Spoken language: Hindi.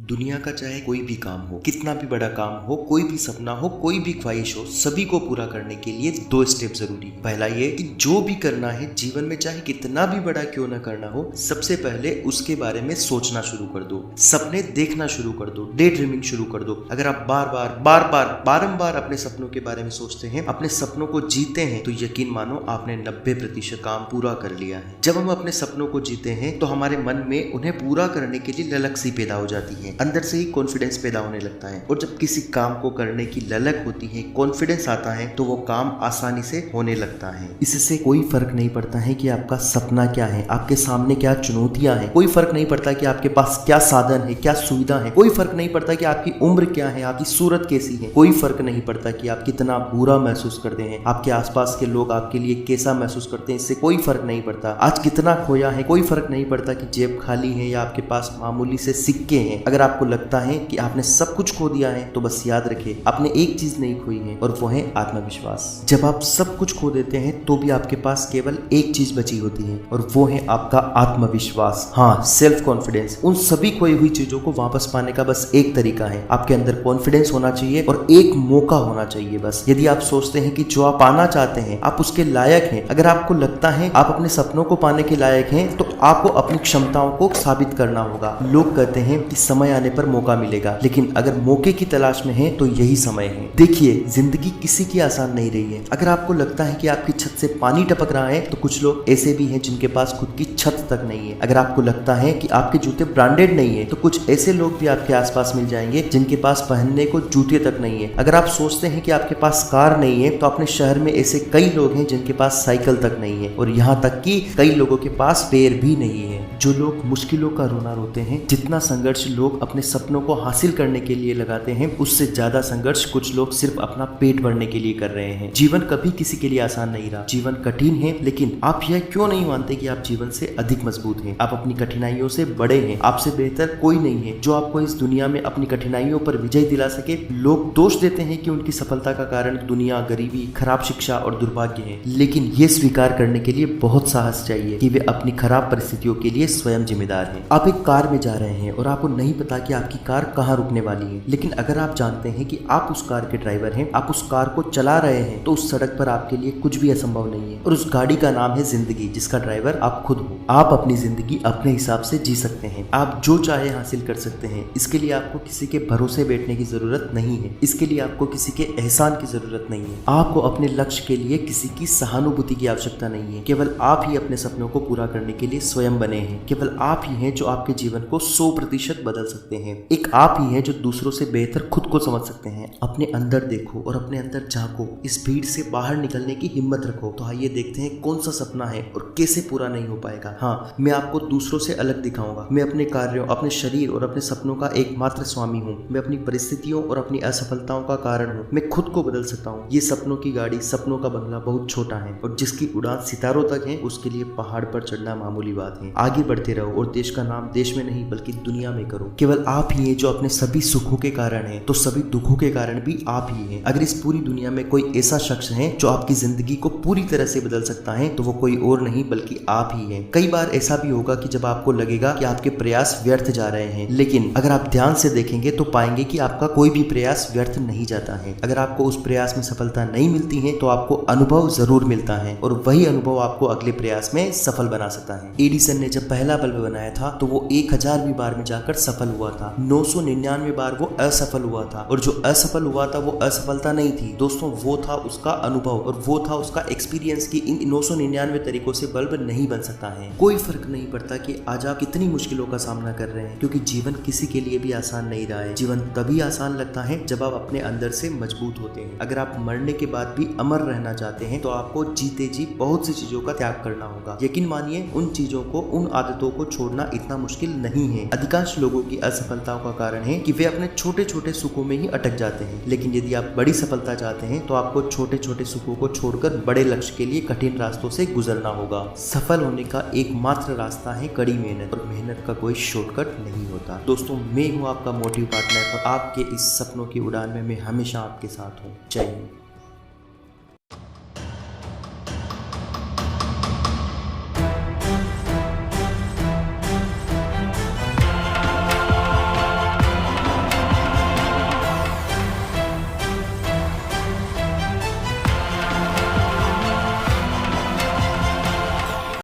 दुनिया का चाहे कोई भी काम हो, कितना भी बड़ा काम हो, कोई भी सपना हो, कोई भी ख्वाहिश हो, सभी को पूरा करने के लिए 2 स्टेप जरूरी है। पहला ये कि जो भी करना है जीवन में, चाहे कितना भी बड़ा क्यों ना करना हो, सबसे पहले उसके बारे में सोचना शुरू कर दो, सपने देखना शुरू कर दो, डे ड्रीमिंग शुरू कर दो। अगर आप बारंबार अपने सपनों के बारे में सोचते हैं, अपने सपनों को जीते हैं, तो यकीन मानो आपने 90% काम पूरा कर लिया है। जब हम अपने सपनों को जीते हैं तो हमारे मन में उन्हें पूरा करने के लिए ललक सी पैदा हो जाती है, अंदर से ही कॉन्फिडेंस पैदा होने लगता है। और जब किसी काम को करने की ललक होती है, कॉन्फिडेंस आता है, तो वो काम आसानी से होने लगता है। इससे कोई फर्क नहीं पड़ता है कि आपका सपना क्या है, आपके सामने क्या चुनौतियां हैं, कोई फर्क नहीं पड़ता कि आपके पास क्या साधन है, क्या सुविधा है, कोई फर्क नहीं पड़ता कि आपकी उम्र क्या है, आपकी सूरत कैसी है, कोई फर्क नहीं पड़ता कि आप कितना बुरा महसूस करते हैं, आपके आसपास के लोग आपके लिए कैसा महसूस करते हैं, इससे कोई फर्क नहीं पड़ता। आज कितना खोया है, कोई फर्क नहीं पड़ता कि जेब खाली है या आपके पास मामूली से सिक्के हैं। अगर आपको लगता है कि आपने सब कुछ खो दिया है, तो बस याद रखिए आपने एक चीज नहीं खोई है, और वो है आत्मविश्वास। जब आप सब कुछ खो देते हैं तो भी आपके पास केवल एक चीज बची होती है, और वो है आपका आत्मविश्वास। हाँ, सेल्फ कॉन्फिडेंस। उन सभी खोई हुई चीजों को वापस पाने का बस एक तरीका है, आपके अंदर कॉन्फिडेंस होना चाहिए और एक मौका होना चाहिए बस। यदि आप सोचते हैं कि जो आप पाना चाहते हैं आप उसके लायक हैं, अगर आपको लगता है आप अपने सपनों को पाने के लायक हैं, तो आपको अपनी क्षमताओं को साबित करना होगा। लोग कहते हैं कि समय आने पर मौका मिलेगा, लेकिन अगर मौके की तलाश में है तो यही समय है। देखिए, जिंदगी किसी की आसान नहीं रही है। अगर आपको लगता है कि आपकी छत से पानी टपक रहा है, तो कुछ लोग ऐसे भी हैं जिनके पास खुद की छत तक नहीं है। अगर आपको लगता है कि आपके जूते ब्रांडेड नहीं है, तो कुछ ऐसे लोग भी आपके आसपास मिल जाएंगे जिनके पास पहनने को जूते तक नहीं है। अगर आप सोचते हैं कि आपके पास कार नहीं है, तो अपने शहर में ऐसे कई लोग हैं जिनके पास साइकिल तक नहीं है, और यहाँ तक कि कई लोगों के पास पैर भी नहीं है। जो लोग मुश्किलों का रोना रोते हैं, जितना संघर्ष लोग अपने सपनों को हासिल करने के लिए लगाते हैं, उससे ज्यादा संघर्ष कुछ लोग सिर्फ अपना पेट भरने के लिए कर रहे हैं। जीवन कभी किसी के लिए आसान नहीं रहा, जीवन कठिन है, लेकिन आप यह क्यों नहीं मानते कि आप जीवन से अधिक मजबूत हैं? आप अपनी कठिनाइयों से बड़े हैं, आपसे बेहतर कोई नहीं है जो आपको इस दुनिया में अपनी कठिनाइयों पर विजय दिला सके। लोग दोष देते हैं कि उनकी सफलता का कारण दुनिया, गरीबी, खराब शिक्षा और दुर्भाग्य है, लेकिन ये स्वीकार करने के लिए बहुत साहस चाहिए कि वे अपनी खराब परिस्थितियों के लिए स्वयं जिम्मेदार हैं। आप एक कार में जा रहे हैं और आपको नहीं पता कि आपकी कार कहाँ रुकने वाली है, लेकिन अगर आप जानते हैं कि आप उस कार के ड्राइवर हैं, आप उस कार को चला रहे हैं, तो उस सड़क पर आपके लिए कुछ भी असंभव नहीं है। और उस गाड़ी का नाम है जिंदगी, जिसका ड्राइवर आप खुद हो। आप अपनी जिंदगी अपने हिसाब से जी सकते हैं, आप जो चाहे हासिल कर सकते हैं। इसके लिए आपको किसी के भरोसे बैठने की जरूरत नहीं है, इसके लिए आपको किसी के एहसान की जरूरत नहीं है। आपको अपने लक्ष्य के लिए किसी की सहानुभूति की आवश्यकता नहीं है। केवल आप ही अपने सपनों को पूरा करने के लिए स्वयं बने हैं। केवल आप ही हैं जो आपके जीवन को 100% बदल सकते हैं। एक आप ही हैं जो दूसरों से बेहतर खुद को समझ सकते हैं। अपने अंदर देखो और अपने अंदर झांको, इस भीड़ से बाहर निकलने की हिम्मत रखो। तो आइए देखते हैं कौन सा सपना है और कैसे पूरा नहीं हो पाएगा। हाँ, मैं आपको दूसरों से अलग दिखाऊंगा। मैं अपने कार्यों, अपने शरीर और अपने सपनों का एकमात्र स्वामी हूँ। मैं अपनी परिस्थितियों और अपनी असफलताओं का कारण हूँ। मैं खुद को बदल सकता हूँ। ये सपनों की गाड़ी, सपनों का बंगला बहुत छोटा है, और जिसकी उड़ान सितारों तक है, उसके लिए पहाड़ पर चढ़ना मामूली बात है। आगे बढ़ते रहो और देश का नाम देश में नहीं बल्कि दुनिया में करो। केवल आप ही हैं जो अपने सभी सुखों के कारण हैं, तो सभी दुखों के कारण भी आप ही हैं। अगर इस पूरी दुनिया में कोई ऐसा शख्स है जो आपकी जिंदगी को पूरी तरह से बदल सकता है, तो वो कोई और नहीं बल्कि आप ही हैं। कई बार ऐसा भी होगा कि जब आपको लगेगा कि आपके प्रयास व्यर्थ जा रहे हैं, लेकिन अगर आप ध्यान से देखेंगे तो पाएंगे कि आपका कोई भी प्रयास व्यर्थ नहीं जाता है। अगर आपको उस प्रयास में सफलता नहीं मिलती है, तो आपको अनुभव जरूर मिलता है, और वही अनुभव आपको अगले प्रयास में सफल बना सकता है। एडिसन ने जब पहला बल्ब बनाया था, तो वो 1000वीं बार में जाकर सफल हुआ था। 999 बार वो असफल हुआ था, और जो असफल हुआ था वो असफलता नहीं थी दोस्तों, वो था उसका अनुभव, और वो था उसका एक्सपीरियंस कि इन 999 तरीकों से बल्ब नहीं बन सकता है। कोई फर्क नहीं पड़ता कि आज आप कितनी मुश्किलों का सामना कर रहे हैं, क्योंकि जीवन किसी के लिए भी आसान नहीं रहा है। जीवन तभी आसान लगता है जब आप अपने अंदर से मजबूत होते हैं। अगर आप मरने के बाद भी अमर रहना चाहते हैं, तो आपको जीते जी बहुत सी चीजों का त्याग करना होगा। यकीन मानिए, उन चीजों को, उन आदतों को छोड़ना इतना मुश्किल नहीं है। अधिकांश लोगों की असफलताओं का कारण है कि वे अपने छोटे छोटे सुखों में ही अटक जाते हैं, लेकिन यदि आप बड़ी सफलता चाहते हैं, तो आपको छोटे छोटे सुखों को छोड़कर बड़े लक्ष्य के लिए कठिन रास्तों से गुजरना होगा। सफल होने का एकमात्र रास्ता है कड़ी मेहनत, और मेहनत का कोई शॉर्टकट नहीं होता। दोस्तों, मैं हूँ आपका मोटिव पार्टनर, और आपके इस सपनों की उड़ान में मैं हमेशा आपके साथ हूँ। जय हिंद।